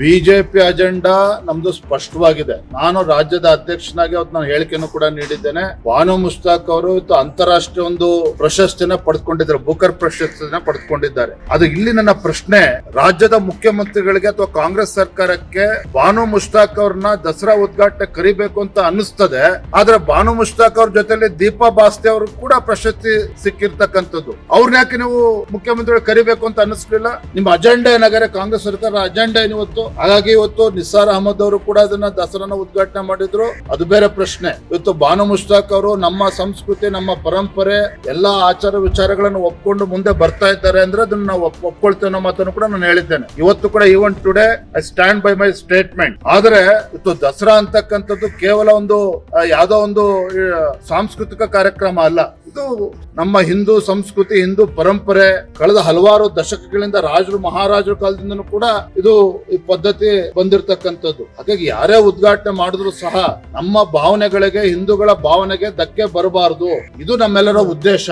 BJP agenda ನಮ್ದು ಸ್ಪಷ್ಟವಾಗಿದೆ. ನಾನು ರಾಜ್ಯದ ಅಧ್ಯಕ್ಷನಾಗಿ ಅವತ್ತು ನಾನು ಹೇಳಿಕೆಯನ್ನು ಕೂಡ ನೀಡಿದ್ದೇನೆ. ಬಾನು ಮುಷ್ತಾಕ್ ಅವರು ಇವತ್ತು ಅಂತಾರಾಷ್ಟ್ರೀಯ ಒಂದು ಪ್ರಶಸ್ತಿನ ಪಡೆದುಕೊಂಡಿದ್ದಾರೆ, ಬುಕರ್ ಪ್ರಶಸ್ತಿನ ಪಡೆದುಕೊಂಡಿದ್ದಾರೆ. ಅದು ಇಲ್ಲಿ ನನ್ನ ಪ್ರಶ್ನೆ, ರಾಜ್ಯದ ಮುಖ್ಯಮಂತ್ರಿಗಳಿಗೆ ಅಥವಾ ಕಾಂಗ್ರೆಸ್ ಸರ್ಕಾರಕ್ಕೆ ಬಾನು ಮುಷ್ತಾಕ್ ಅವ್ರನ್ನ ದಸರಾ ಉದ್ಘಾಟನೆ ಕರಿಬೇಕು ಅಂತ ಅನಿಸ್ತದೆ. ಆದ್ರೆ ಬಾನು ಮುಷ್ತಾಕ್ ಅವ್ರ ಜೊತೆಲಿ ದೀಪಾ ಬಾಸ್ತೆ ಅವರು ಕೂಡ ಪ್ರಶಸ್ತಿ ಸಿಕ್ಕಿರ್ತಕ್ಕಂಥದ್ದು. ಅವ್ರನ್ನ ಯಾಕೆ ನೀವು ಮುಖ್ಯಮಂತ್ರಿಗಳು ಕರಿಬೇಕು ಅಂತ ಅನಿಸ್ಲಿಲ್ಲ? ನಿಮ್ಮ ಅಜೆಂಡಾ ಏನಾಗಾರೆ ಕಾಂಗ್ರೆಸ್ ಸರ್ಕಾರ ಅಜೆಂಡಾ ಏನಿವತ್ತು? ಹಾಗಾಗಿ ಇವತ್ತು ನಿಸಾರ್ ಅಹಮದ್ ಅವರು ಕೂಡ ಅದನ್ನ ದಸರಾನ ಉದ್ಘಾಟನೆ ಮಾಡಿದ್ರು. ಅದು ಬೇರೆ ಪ್ರಶ್ನೆ. ಇವತ್ತು ಬಾನು ಮುಷ್ತಾಕ್ ಅವರು ನಮ್ಮ ಸಂಸ್ಕೃತಿ, ನಮ್ಮ ಪರಂಪರೆ, ಎಲ್ಲಾ ಆಚಾರ ವಿಚಾರಗಳನ್ನು ಒಪ್ಕೊಂಡು ಮುಂದೆ ಬರ್ತಾ ಇದ್ದಾರೆ ಅಂದ್ರೆ ಅದನ್ನ ನಾವು ಒಪ್ಕೊಳ್ತೇವೆ ಅನ್ನೋ ಮಾತನ್ನು ಕೂಡ ನಾನು ಹೇಳಿದ್ದೇನೆ. ಇವತ್ತು ಕೂಡ even today I stand by my statement. ಆದ್ರೆ ಇವತ್ತು ದಸರಾ ಅಂತಕ್ಕಂಥದ್ದು ಕೇವಲ ಒಂದು ಯಾವ್ದೋ ಒಂದು ಸಾಂಸ್ಕೃತಿಕ ಕಾರ್ಯಕ್ರಮ ಅಲ್ಲ. ಇದು ನಮ್ಮ ಹಿಂದೂ ಸಂಸ್ಕೃತಿ, ಹಿಂದೂ ಪರಂಪರೆ. ಕಳೆದ ಹಲವಾರು ದಶಕಗಳಿಂದ ರಾಜರು ಮಹಾರಾಜರ ಕಾಲದಿಂದನೂ ಕೂಡ ಇದು ಈ ಪದ್ಧತಿ ಬಂದಿರತಕ್ಕಂಥದ್ದು. ಹಾಗಾಗಿ ಯಾರೇ ಉದ್ಘಾಟನೆ ಮಾಡಿದ್ರು ಸಹ ನಮ್ಮ ಭಾವನೆಗಳಿಗೆ, ಹಿಂದೂಗಳ ಭಾವನೆಗೆ ಧಕ್ಕೆ ಬರಬಾರದು. ಇದು ನಮ್ಮೆಲ್ಲರ ಉದ್ದೇಶ.